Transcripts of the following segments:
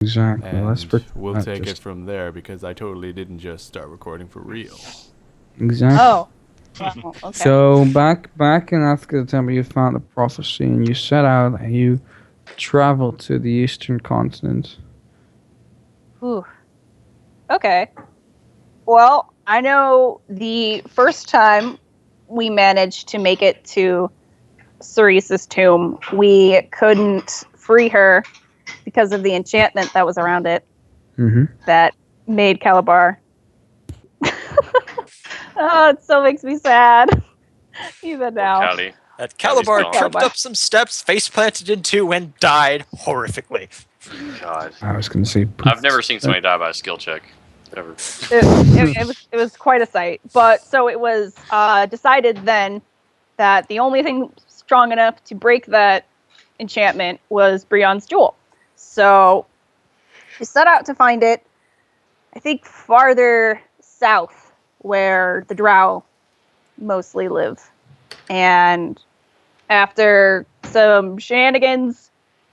Exactly. And we'll take it from there because I totally didn't just start recording for real. Exactly. Oh. Well, okay. So back in after the temple, you found a prophecy, and you set out. And you traveled to the eastern continent. Whew. Okay. Well, I know the first time we managed to make it to Cerese's tomb, we couldn't free her because of the enchantment that was around it that made Calabar. Oh, it still makes me sad. Even now. That Calabar tripped up some steps, face planted into, and died horrifically. God. I was going to say... I've never seen somebody die by a skill check. Ever. It was quite a sight. But so it was decided then that the only thing strong enough to break that enchantment was Brion's Jewel. So we set out to find it, I think, farther south where the Drow mostly live. And after some shenanigans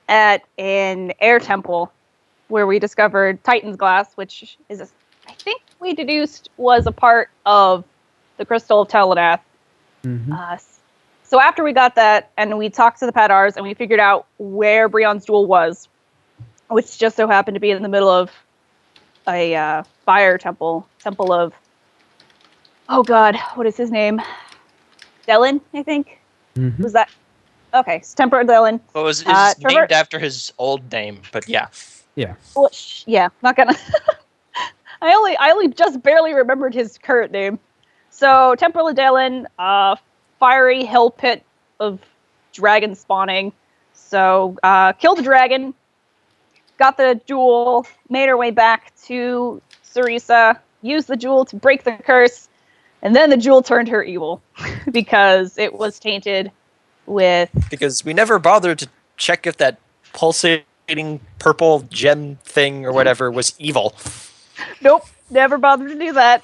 at an air temple where we discovered Titan's Glass, which is, I think we deduced was a part of the Crystal of Talon M.I.A. So after we got that, and we talked to the Padars, and we figured out where Brion's Jewel was, which just so happened to be in the middle of a fire temple of, oh god, what is his name? Delin, I think? Was that? Okay, it's Temper Delin. Well, it was named after his old name, but yeah. Yeah. Well, yeah, not gonna... I only just barely remembered his current name. So, Temporal Delin, fiery hell pit of dragon spawning. So, killed the dragon, got the jewel, made our way back to Ceresa, used the jewel to break the curse, and then the jewel turned her evil because it was tainted with... Because we never bothered to check if that pulsating purple gem thing or whatever was evil. Nope, never bothered to do that.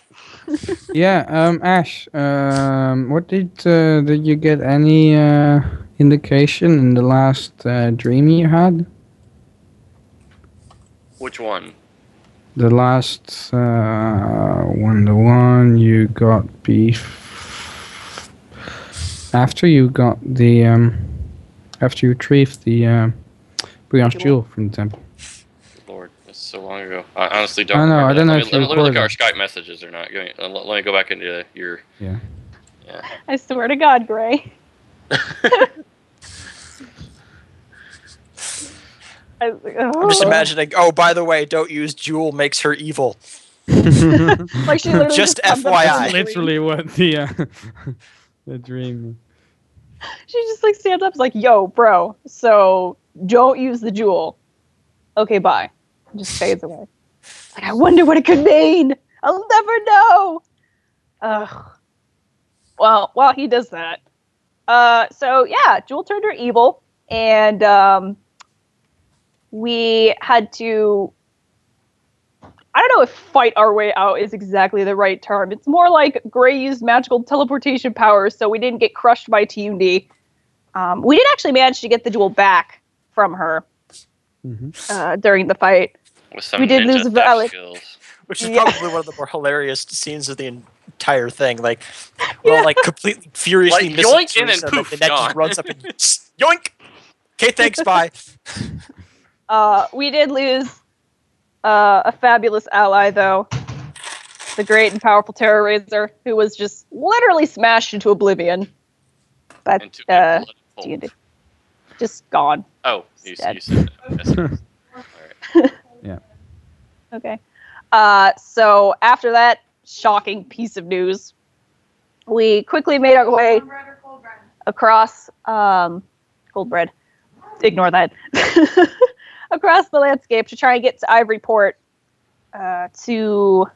Yeah, Ash, what did you get any indication in the last dream you had? Which one? The last one, the one you got after you got the after you retrieved the Brion's Jewel from the temple. Lord, that's so long ago. I honestly don't. I know. I don't know if you let me look at our recorded. Skype messages or not. Let me go back into your. Yeah. I swear to God, Gray. I'm just imagining, oh, by the way, don't use Jewel, makes her evil. Like she literally just comes up with FYI. a dream. Literally what the the dream. She just like stands up and is like, yo, bro, so don't use the jewel. Okay, bye. And just fades away. Like, I wonder what it could mean. I'll never know. Ugh. Well, while he does that. So yeah, Jewel turned her evil, and we had to, I don't know if fight our way out is exactly the right term. It's more like Gray used magical teleportation powers, so we didn't get crushed by TUD. We did actually manage to get the jewel back from her during the fight. With some we did lose Valley. Skills. Which is probably one of the more hilarious scenes of the entire thing. Like, we're all like completely furiously like, missing yoink, and then poof, and that gone. just runs up and yoink! Okay, thanks, bye. We did lose a fabulous ally, though. The great and powerful Terror Raiser, who was just literally smashed into oblivion. But, D&D. Just gone. Oh, you said that. All right. Yeah. Okay. So after that shocking piece of news, we quickly made our way across cold bread. Ignore that. Across the landscape to try and get to Ivory Port. Honestly,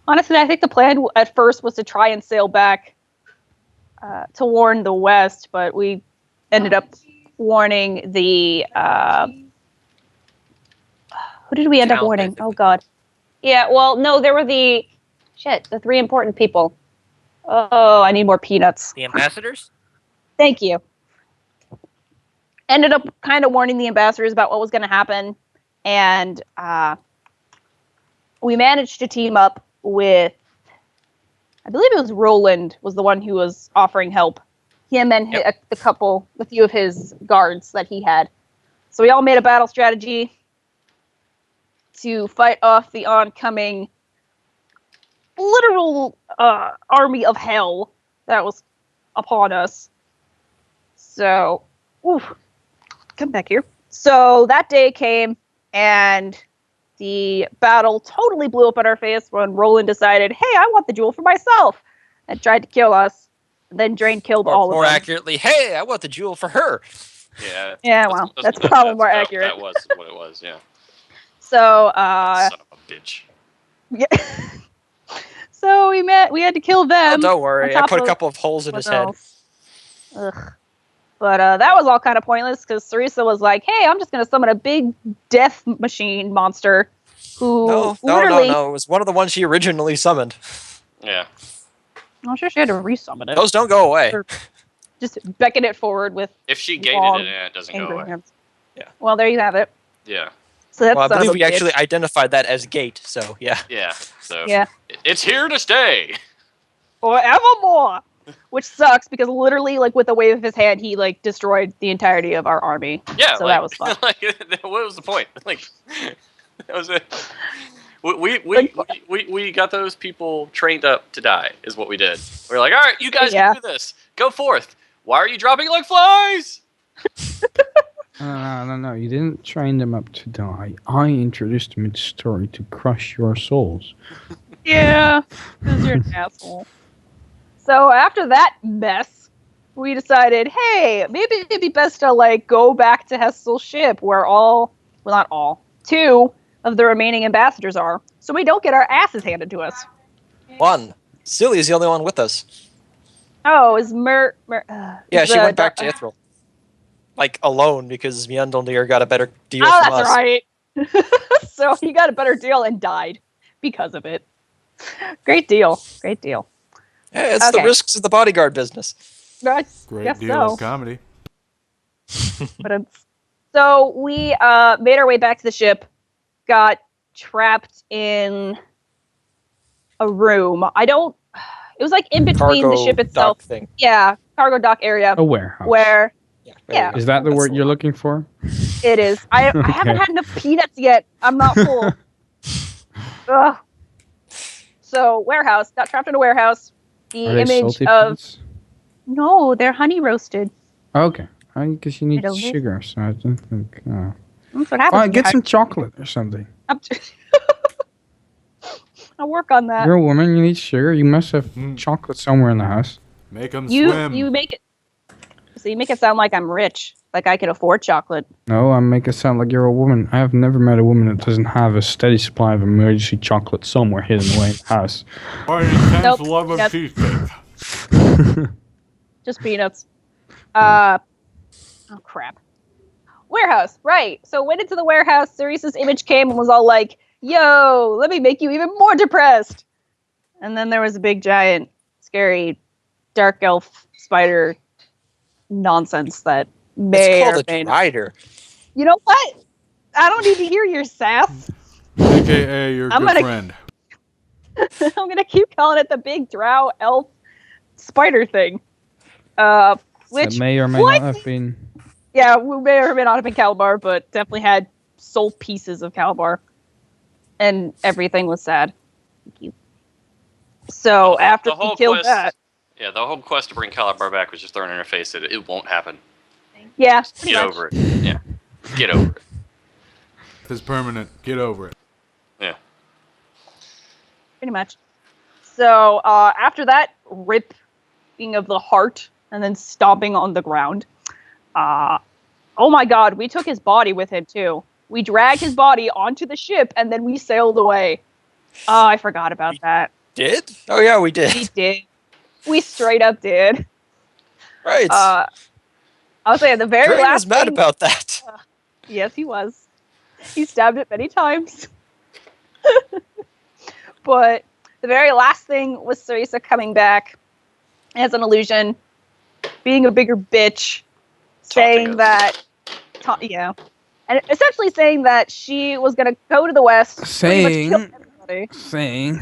I think the plan at first was to try and sail back to warn the West, but we ended up warning the who did we end up warning? Oh god. Yeah, well, no, there were the three important people. Oh, I need more peanuts. The ambassadors? Thank you. ended up kind of warning the ambassadors about what was going to happen, and we managed to team up with, I believe it was Roland was the one who was offering help. Him and a few of his guards that he had. So we all made a battle strategy to fight off the oncoming literal army of hell that was upon us. So, come back here. So that day came, and the battle totally blew up in our face when Roland decided, hey, I want the jewel for myself, and tried to kill us. And then Drane killed all of them. More accurately, hey, I want the jewel for her. Yeah. Yeah, well, that's probably more accurate. That was what it was, yeah. So, Son of a bitch. yeah. So we had to kill them. Oh, don't worry, I put a couple of holes in his head. Ugh. But that was all kind of pointless because Sarisa was like, hey, I'm just going to summon a big death machine monster who literally... No. It was one of the ones she originally summoned. Yeah. I'm sure she had to resummon it. Those don't go away. Or just beckon it forward with... If she gated it doesn't go away. Hands. Yeah. Well, there you have it. Yeah. So that's I believe we actually identified that as gate, so yeah. Yeah. So yeah. It's here to stay. Forevermore. Which sucks because literally, like, with a wave of his hand, he like destroyed the entirety of our army. Yeah, so that was fun. Like, what was the point? Like, that was it. We got those people trained up to die. Is what we did. We're like, all right, you guys can do this. Go forth. Why are you dropping like flies? No. You didn't train them up to die. I introduced them in the story to crush your souls. Yeah, because you're an asshole. So after that mess, we decided, hey, maybe it'd be best to like go back to Hessel's ship where not all, 2 of the remaining ambassadors are, so we don't get our asses handed to us. 1. Cillia's the only one with us. Oh, is yeah, she went back to Ithril. Like, alone, because Mjolnir got a better deal from us. Oh, that's right. So he got a better deal and died because of it. Great deal. Yeah, it's the risks of the bodyguard business. Great deal of comedy. But so we made our way back to the ship, got trapped in a room. It was like in between the ship itself. Dock thing. Yeah, cargo dock area. A warehouse. Where? Yeah. Is that the word you're looking for? It is. I haven't had enough peanuts yet. I'm not full. Ugh. So warehouse. Got trapped in a warehouse. The image of no, they're honey roasted. Okay, because you need sugar, so I don't think. That's what happens. Get some chocolate or something. I'll work on that. You're a woman. You need sugar. You must have chocolate somewhere in the house. Make them swim. You make it. So you make it sound like I'm rich, like I can afford chocolate. No, I make it sound like you're a woman. I have never met a woman that doesn't have a steady supply of emergency chocolate somewhere hidden away in the house. Or an intense love of cheesecake. Just peanuts. Oh crap. Warehouse, right. So went into the warehouse, Cerisa's image came and was all like, yo, let me make you even more depressed. And then there was a big giant, scary, dark elf spider nonsense that may or may not. Rider. You know what? I don't need to hear your sass. AKA your good friend. I'm gonna keep calling it the big drow elf spider thing. Which that may or may not have been. Yeah, we may or may not have been Calabar, but definitely had soul pieces of Calabar. And everything was sad. Thank you. So after he killed that. Yeah, the whole quest to bring Calabar back was just thrown in her face that it won't happen. Yeah. Get over it. Yeah. Get over it. It's permanent. Get over it. Yeah. Pretty much. So after that ripping of the heart and then stomping on the ground, oh my god, we took his body with him too. We dragged his body onto the ship and then we sailed away. Oh, I forgot about that. Did? Oh yeah, we did. We did. We straight up did. Right. I'll say the very Drane last was mad thing, about that. yes, he was. He stabbed it many times. But the very last thing was Cerisa coming back as an illusion, being a bigger bitch, saying that Yeah. And essentially saying that she was going to go to the west, pretty much kill everybody. Saying...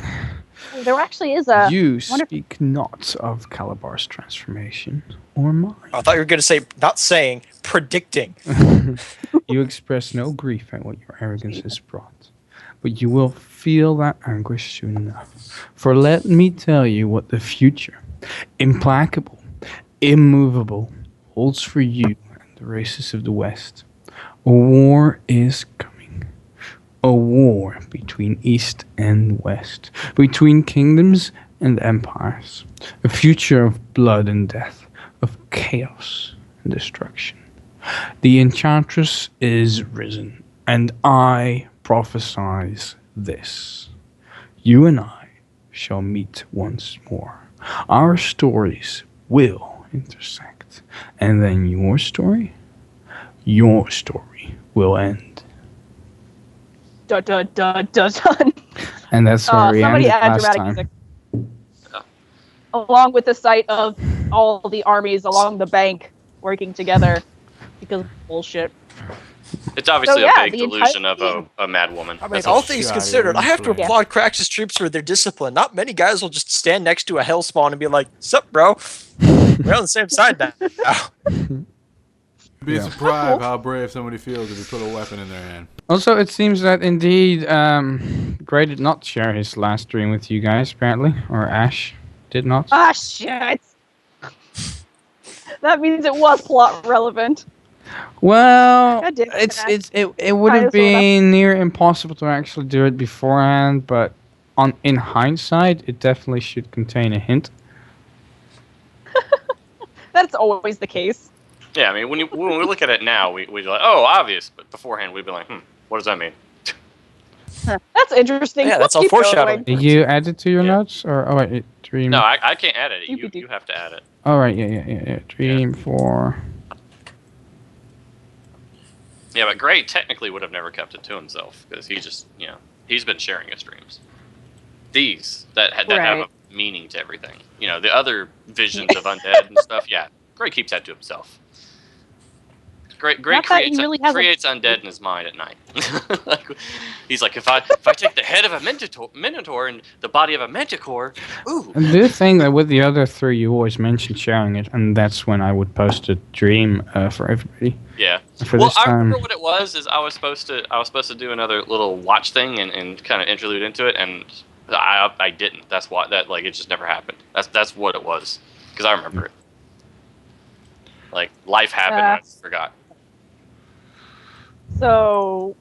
Oh, there actually is a... You speak not of Calabar's transformation or mine. I thought you were going to say, not saying, predicting. You express no grief at what your arrogance has brought, but you will feel that anguish soon enough. For let me tell you what the future, implacable, immovable, holds for you and the races of the West. A war is coming. A war between East and West, between kingdoms and empires. A future of blood and death, of chaos and destruction. The enchantress is risen, and I prophesize this. You and I shall meet once more. Our stories will intersect, and then your story will end. Dun, dun, dun, dun, dun. And that's where we ended last dramatic time. music. Along with the sight of all the armies along the bank working together because of bullshit. It's obviously So, a yeah, big the delusion entire of a mad woman. I mean, That's all all. things God, considered, yeah, I have to yeah. applaud Crax's troops for their discipline. Not many guys will just stand next to a hellspawn and be like, "Sup, bro? We're on the same side now." Be surprised how brave somebody feels if you put a weapon in their hand. Also, it seems that indeed Gray did not share his last dream with you guys, apparently. Or Ash did not. Ah, shit! That means it was plot relevant. Well, God damn it, Ash. it would have Kinda, sorta. been near impossible to actually do it beforehand, but in hindsight, it definitely should contain a hint. That's always the case. Yeah, I mean, when we look at it now, we're like, oh, obvious. But beforehand, we'd be like, what does that mean? That's interesting. Yeah, that's all Keep going. foreshadowing. Did you add it to your Yeah. notes, or oh wait, dream? No, I can't edit it. Doopy-doo. You have to add it. Oh right, yeah. Dream for. Yeah, but Gray technically would have never kept it to himself because he just, he's been sharing his dreams. These that have a meaning to everything. The other visions of undead and stuff. Yeah, Gray keeps that to himself. Gray creates undead in his mind at night. He's like, if I take the head of a minotaur and the body of a manticore, ooh. I do think that with the other three, you always mentioned sharing it, and that's when I would post a dream for everybody. Yeah. For Well, this I time, remember what it was. Is I was supposed to do another little watch thing and kind of interlude into it, and I didn't. That's why it just never happened. That's what it was because I remember it. Like life happened, and I just forgot. So,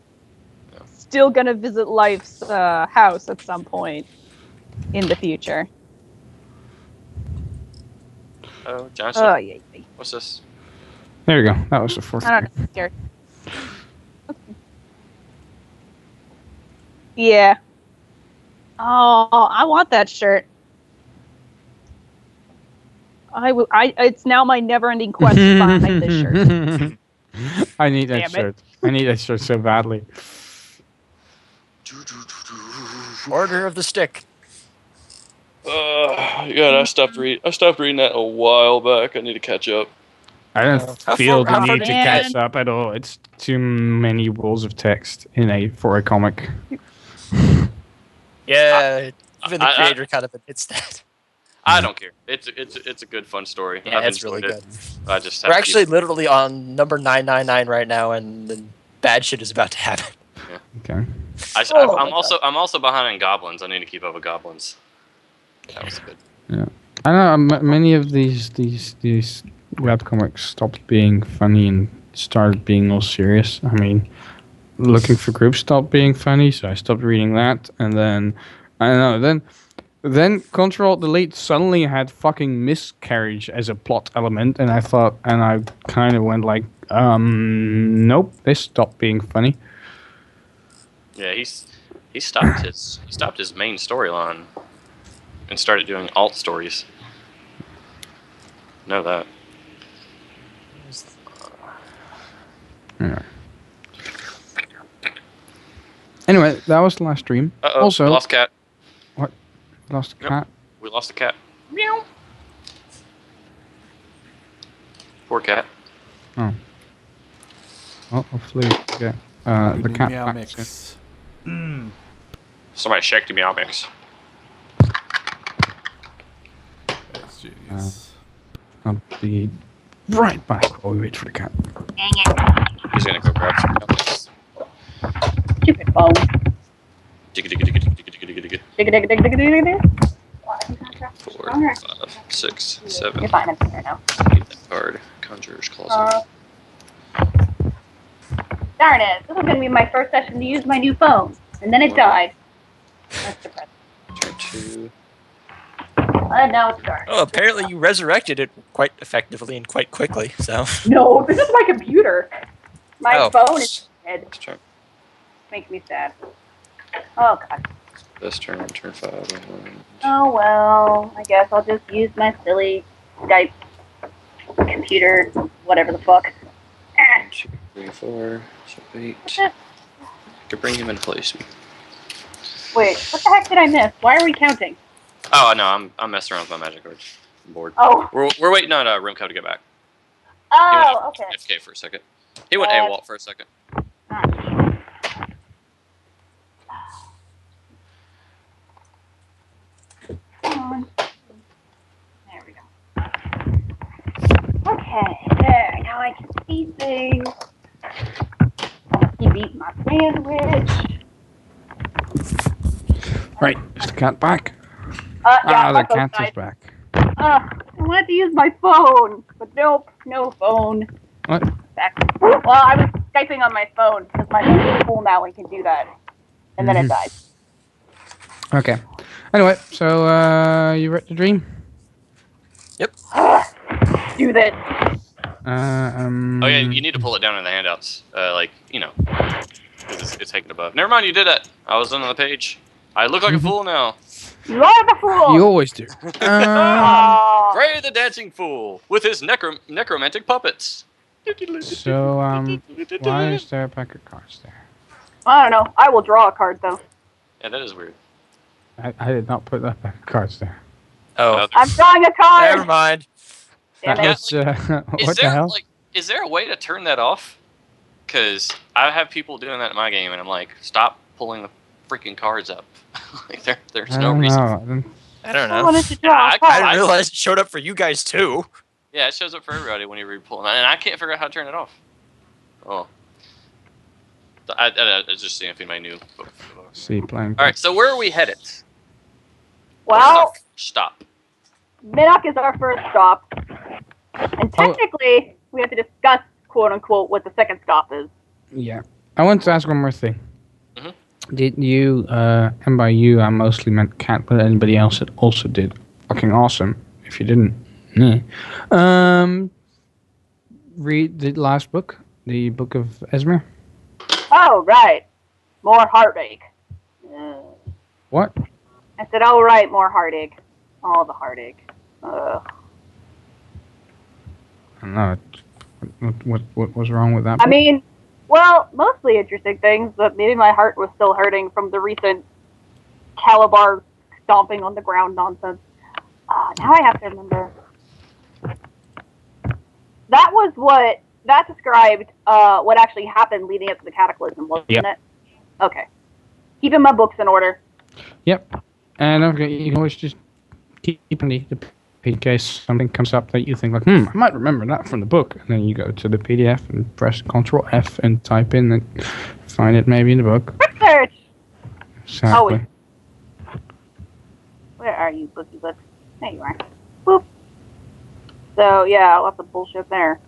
still gonna visit Life's house at some point in the future. Oh, Johnson. Oh, yeah. What's this? there you go. That was the fourth. I don't know. Scared. Yeah. Oh, I want that shirt. It's now my never-ending quest to find this shirt. I need that Damn it. shirt. I need that shirt so badly. Order of the Stick. Yeah, I stopped reading that a while back. I need to catch up. I don't How feel far- the how need to far- catch up at all. It's too many walls of text for a comic. Yeah, even the I- creator kind of admits that. I don't care. It's a good fun story. Yeah, I've it's really enjoyed good. it. I just have We're to actually literally on number 999 right now, and the bad shit is about to happen. Okay. I'm also behind on goblins. I need to keep up with goblins. That was good. Yeah. I know many of these webcomics stopped being funny and started being all serious. I mean, Looking for Groups stopped being funny, so I stopped reading that. And then, I don't know, then Control Delete suddenly had fucking miscarriage as a plot element, and I kind of went like, nope, this stopped being funny. Yeah, he stopped his main storyline and started doing alt stories. Know that. Yeah. Anyway, that was the last stream. Also, we lost cat. Lost a Yep. cat. We lost a cat. Meow. Poor cat. Oh. Oh, hopefully we get the cat Meow back mix. Somebody shake the meow mix. That's genius. I'll be right back while we wait for the cat. He's gonna go grab some meow mix. Stupid phone. Digga, digga, digga, digga, digga, digga, digga. Digga, digga, digga, digga, digga, digga. 4, 5, 6, 7. You're fine, I'm here now. Need that card. Conjurer's Closet. Darn it, this was going to be my first session to use my new phone, and then it died. That's depressing. Turn 2. And now it's dark. Oh, apparently you resurrected it quite effectively and quite quickly. So. No, this is my computer. My phone is dead. This turn. Makes me sad. Oh, God. This turn 5. Oh, well, I guess I'll just use my silly Skype computer, whatever the fuck. 1, 2, 3, 4. So 8. Could bring him in place. Wait, what the heck did I miss? Why are we counting? Oh no, I'm messing around with my magic cards. I'm bored. Oh. We're waiting on Rimco to get back. Oh, okay. FK for a second. He went AWOL for a second. Come on. There we go. Okay, there. Now I can see things. Keep eating my sandwich. Right, is the cat back? Yeah, The cat is back. I wanted to use my phone, but nope, no phone. What? Back. Well, I was Skyping on my phone because my phone is full now and can do that. And then it died. Okay. Anyway, so you read the dream? Yep. Do this. Oh yeah, you need to pull it down in the handouts. Like, you know, because it's taken above. Never mind, you did it. I was on the page. I look like a fool now. You are the fool. You always do. Gray the dancing fool with his necromantic puppets. So, why is there a pack of cards there? I don't know. I will draw a card though. Yeah, that is weird. I did not put that pack of cards there. Oh. I'm drawing a card. Never mind. Damn That it. was, what the there hell? is there a way to turn that off? Because I have people doing that in my game, and I'm like, stop pulling the freaking cards up. Like there's no reason. I don't I know. wanted to draw a I card. didn't realize it showed up for you guys too. Yeah, it shows up for everybody when you pull them, and I can't figure out how to turn it off. Oh. I was just seeing if anybody knew. See, playing. All right, so where are we headed? Well, Stop. Minnock is our first stop. And technically, we have to discuss, quote unquote, what the second stop is. Yeah. I want to ask one more thing. Mm-hmm. Did you, and by you, I mostly meant Cat, but anybody else that also did fucking awesome. If you didn't, read the last book, the Book of Esmer. Oh, right. More heartache. What? I said, oh, right, more heartache. All the heartache. I don't know. What was wrong with that book? I mean, well, mostly interesting things, but maybe my heart was still hurting from the recent Calabar stomping on the ground nonsense. Now I have to remember. That was that described what actually happened leading up to the cataclysm, wasn't it? Okay. Keeping my books in order. Yep. And don't forget, you can always just keep the in case something comes up that you think like, I might remember that from the book. And then you go to the PDF and press Ctrl F and type in and find it maybe in the book. Research! Exactly. Where are you, bookie books? There you are. Boop. So, yeah, lots of bullshit there.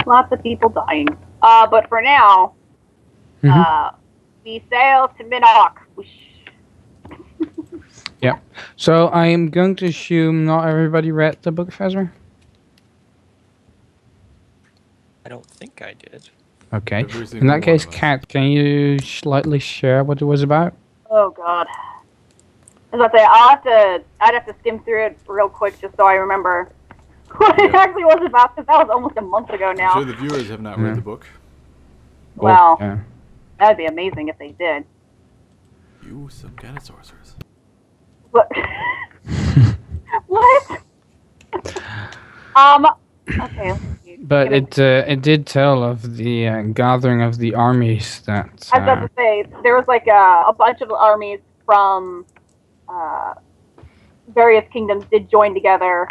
Lots of people dying. But for now, we sail to Minnock. Yeah. So I am going to assume not everybody read the Book of Ezra. I don't think I did. Okay. In that case, Kat, can you slightly share what it was about? Oh God. As I say, I'd have to skim through it real quick just so I remember what it actually was about, because that was almost a month ago now. I'm sure the viewers have not read the book. Well, yeah. That'd be amazing if they did. You some kind of sorceress. What? What? Okay, let's see. But it did tell of the gathering of the armies that. I was about to say there was like a bunch of armies from various kingdoms did join together.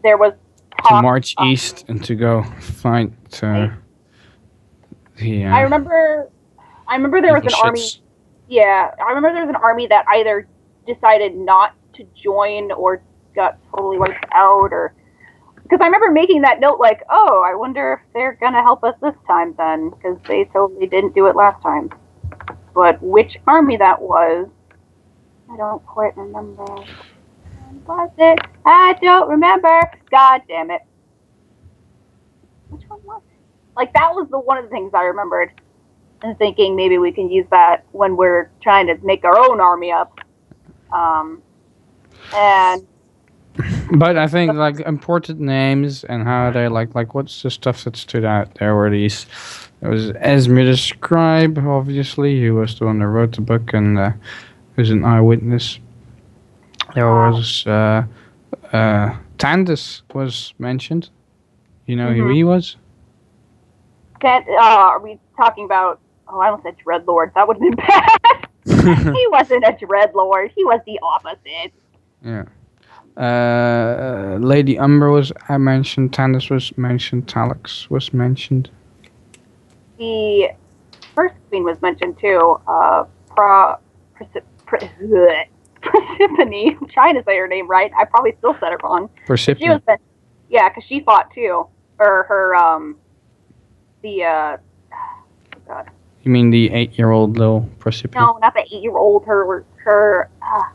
There was to talk, march east and to go fight right. the. I remember there was an evil army. shits. Yeah, I remember there was an army that either decided not to join or got totally wiped out, or because I remember making that note like, oh, I wonder if they're gonna help us this time then, because they totally didn't do it last time. But which army that was, I don't quite remember. Was it? I don't remember. God damn it. Which one was it? Like, that was one of the things I remembered. And thinking maybe we can use that when we're trying to make our own army up. And... But I think, like, important names and how they, like what's the stuff that stood out? There were these... There was Esme the Scribe, obviously. He was the one that wrote the book and was an eyewitness. There was Tandis was mentioned. You know who he was? Are we talking about... Oh, I almost said Dreadlord. That would have been bad. He wasn't a Dreadlord. He was the opposite. Yeah. Lady Umber was mentioned. Tandis was mentioned. Talix was mentioned. The first queen was mentioned too. Persephone. I'm trying to say her name right. I probably still said it wrong. Persephone. She was yeah, because she fought too. Or her oh God. You mean the 8-year-old little Persephone? No, not the 8-year-old. Her I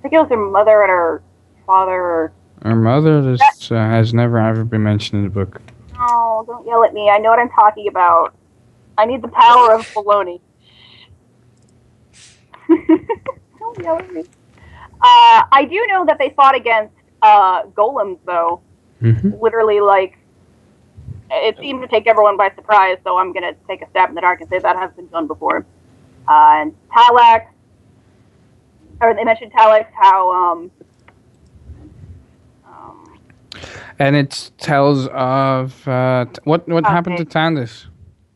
think it was her mother and her father. Her mother has never ever been mentioned in the book. No, don't yell at me. I know what I'm talking about. I need the power of baloney. Don't yell at me. I do know that they fought against golems, though. Mm-hmm. Literally, like, it seemed to take everyone by surprise, so I'm going to take a stab in the dark and say that has been done before. And Talax, or they mentioned Talax, how... and it tells of what happened to Tandis.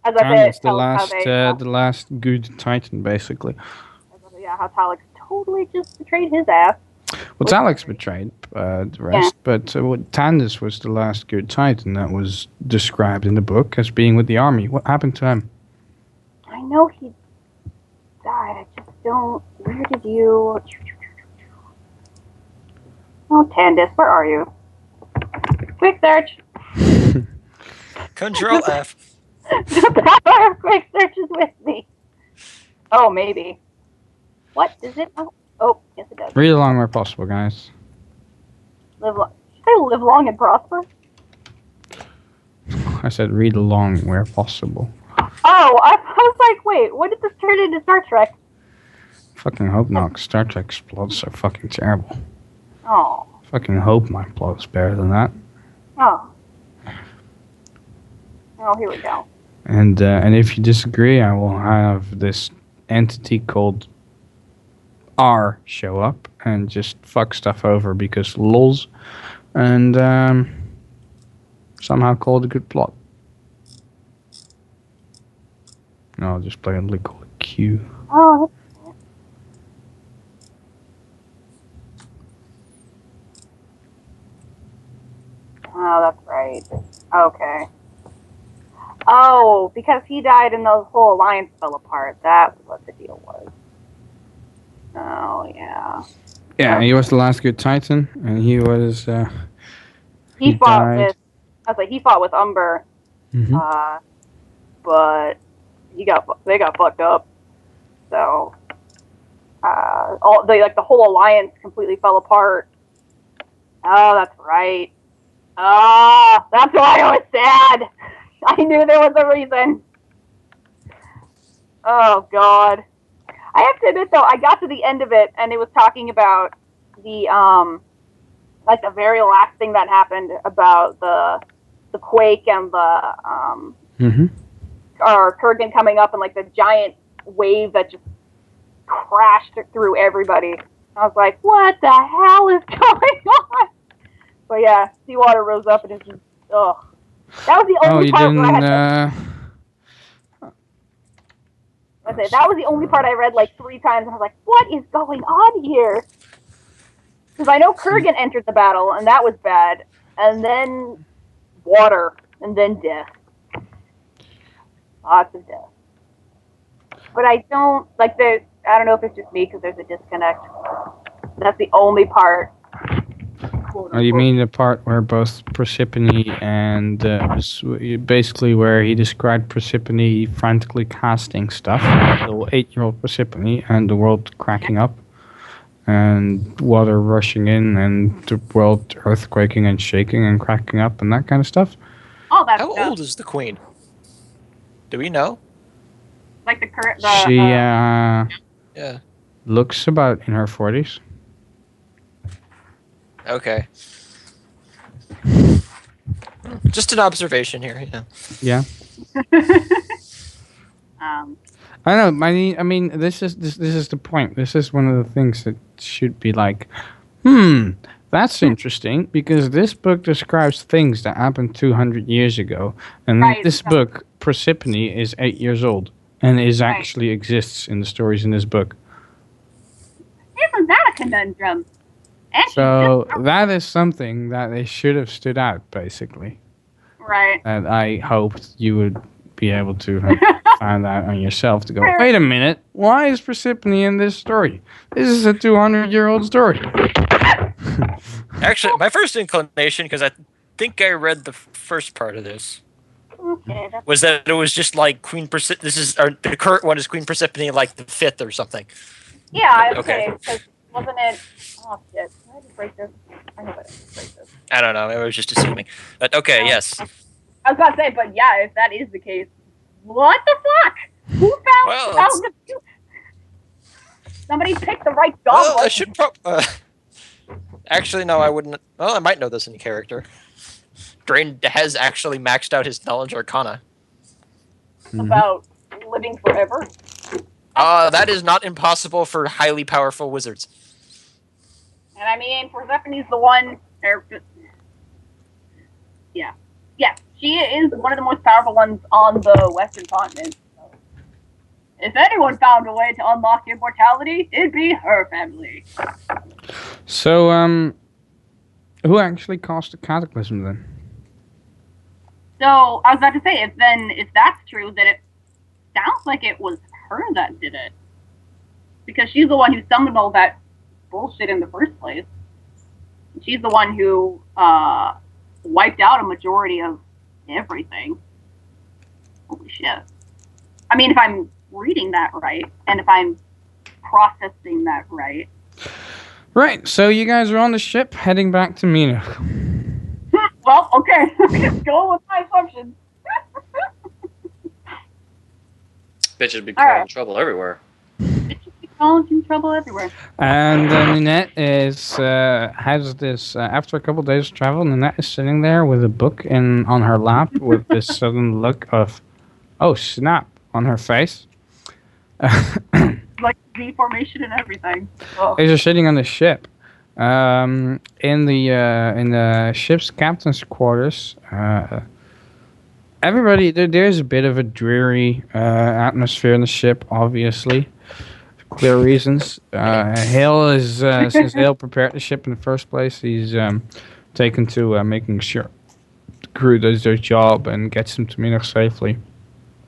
As I Tandis, said, the last good Titan, basically. Yeah, how Talax totally just betrayed his ass. Well, Talix betrayed the rest, but Tandis was the last good Titan that was described in the book as being with the army. What happened to him? I know he died. I just don't... Where did you... Oh, Tandis, where are you? Quick search. Control F. The power of quick search is with me. Oh, maybe. What? Does it? Oh, yes it does. Read along where possible, guys. Live long. Did you say live long and prosper? I said read along where possible. Oh, I was like, wait, what did this turn into Star Trek? Fucking hope not. Star Trek's plots are fucking terrible. Oh. Fucking hope my plot's better than that. Oh. Oh, here we go. And if you disagree, I will have this entity called R show up and just fuck stuff over because lols, and somehow call it a good plot. No, I'll just blatantly call it Q. Oh. Oh, that's right. Okay. Oh, because he died and the whole alliance fell apart. That was what the deal was. Oh, yeah. Yeah, he was the last good Titan, and he was. He fought died. with. I was like, he fought with Umber, Mm-hmm. but they got fucked up. So, the whole alliance completely fell apart. Oh, that's right. Ah, that's why I was sad. I knew there was a reason. Oh, God. I have to admit, though, I got to the end of it, and it was talking about the, the very last thing that happened about the quake and the, or Kurgan coming up and, like, the giant wave that just crashed through everybody. I was like, what the hell is going on? But, yeah, seawater rose up, and it's just, ugh. That was the Oh, only you part didn't. where I had that was the only part I read like 3 times, and I was like, "What is going on here?" Because I know Kurgan entered the battle, and that was bad, and then water, and then death, lots of death. But I don't like the. I don't know if it's just me because there's a disconnect. That's the only part. Oh, you mean the part where both Persephone and basically where he described Persephone frantically casting stuff, little 8-year-old Persephone, and the world cracking up, and water rushing in, and the world earthquaking and shaking and cracking up, and that kind of stuff? Oh, that's How old is the queen? Do we know? like the current. She Yeah. looks about in her 40s. Okay. Just an observation here. Yeah. Yeah. I don't know. I mean, this is the point. This is one of the things that should be like, that's interesting because this book describes things that happened 200 years ago, and Right, this so- book, Persephone, is 8 years old and actually exists in the stories in this book. Isn't that a conundrum? And she's So just- that is something that they should have stood out, basically. right. And I hoped you would be able to find out on yourself to go, wait a minute, why is Persephone in this story? This is a 200-year-old story. Actually, my first inclination, because I think I read the first part of this, Okay, that's was that it was just like Queen Persephone. The current one is Queen Persephone, like the 5th or something. yeah. Okay. Okay, because wasn't it? Oh shit! Did I just break this? I hope I didn't break this. I don't know. I was just assuming. But okay, yes. I was about to say, but yeah, if that is the case, what the fuck? Who Well, found the? Somebody picked the right dog. Well, I should actually, no, I wouldn't. Well, I might know this in character. Drane has actually maxed out his knowledge arcana. About living forever. That is not impossible for highly powerful wizards. And I mean, Persephone's the one. Yeah, she is one of the most powerful ones on the Western continent. So. If anyone found a way to unlock immortality, it'd be her family. So, who actually caused the cataclysm then? So I was about to say, if that's true, then it sounds like it was her that did it, because she's the one who summoned all that bullshit in the first place. She's the one who wiped out a majority of everything. Holy shit! I mean, if I'm reading that right, and if I'm processing that right. Right. So you guys are on the ship heading back to Mina. Well, okay, let's go with my assumptions. Bitches be All causing right. trouble everywhere. Causing trouble everywhere. And Nynette has this after a couple of days of travel. Nynette is sitting there with a book on her lap with this sudden look of, oh snap, on her face. Like Z formation and everything. Oh. As you're sitting on the ship, in the ship's captain's quarters, everybody there's a bit of a dreary atmosphere in the ship, obviously. Clear reasons. Hale is since Hale prepared the ship in the first place, he's taken to making sure the crew does their job and gets them to Mina safely.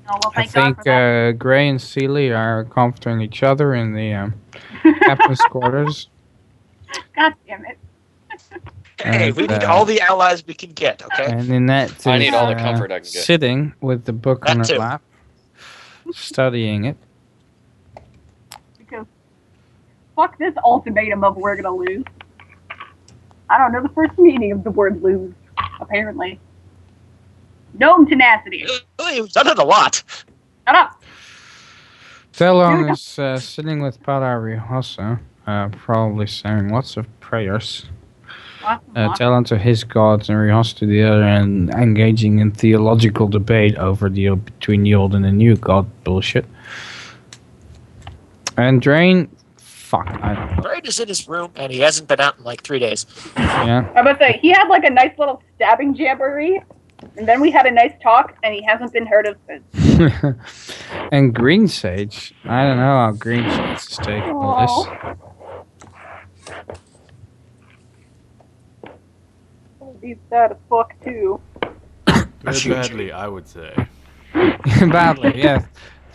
Oh, well, I thank God think for that. Gray and Seely are comforting each other in the captain's quarters. God damn it. Hey, we need And, all the allies we can get, okay? And Nynette I is need all the comfort I can get. sitting with the book That on her too. lap, studying it. Because fuck this ultimatum of we're gonna lose. I don't know the first meaning of the word lose, apparently. Gnome tenacity. You've done it a lot. Shut up. Talon is sitting with Palari also, probably saying lots of prayers. Talon to his gods and Rios to the other, and engaging in theological debate over between the old and the new god bullshit. And Drane, fuck, I don't know. Drane is in his room, and he hasn't been out in like 3 days. Yeah. I was about to say, he had like a nice little stabbing jamboree And then we had a nice talk, and he hasn't been heard of since. And Green Sage, I don't know how Green Sage is taking all He's sad as fuck, too. Good badly, I would say. this. Badly, yes.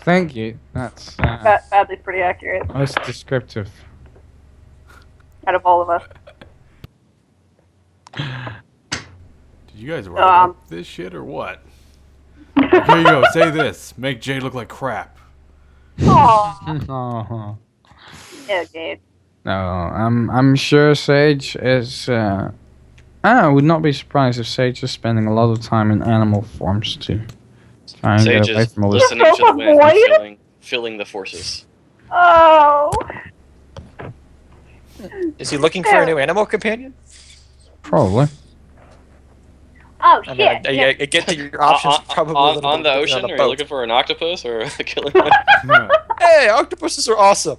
Thank you. That's Badly's pretty accurate most descriptive. out of all of us. Did you guys write up this shit or what? Here you go. Say this. Make Jade look like crap. Aww. Oh. Yeah, Jade. No, I'm sure Sage is. I would not be surprised if Sage is spending a lot of time in animal forms to try and Sage get away is from all this. listening to the wind, Void? filling the forces. Oh. Is he looking for a new animal companion? Probably. Oh, I shit. mean, I get that your options probably a little on bit the ocean. on a Are you boat. looking for an octopus or a killer whale? Yeah. Hey, octopuses are awesome.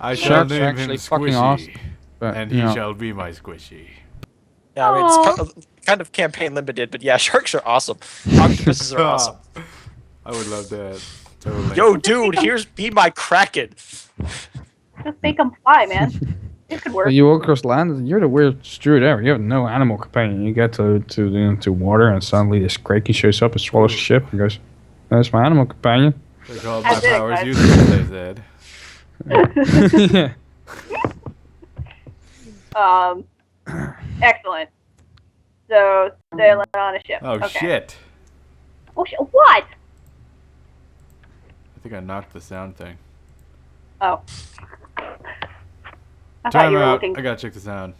I shall Sharks name are him actually fucking Squishy, awesome, but, and you he know. shall be my Squishy. Yeah, I mean, it's kind of campaign limited, but yeah, sharks are awesome. Octopuses are awesome. I would love that. Totally. Yo, dude, be my kraken. Just make them fly, man. It could work. So you walk across land, and you're the weirdest druid ever. You have no animal companion. You get to water, and suddenly this Kraken shows up and swallows the ship and goes, "That's my animal companion." They called I my did it, powers guys. useless, they said. Yeah. Excellent. So, sailing on a ship. Oh, okay. shit. Oh, what? I think I knocked the sound thing. Oh. I thought Time you were out. looking. I gotta check the sound.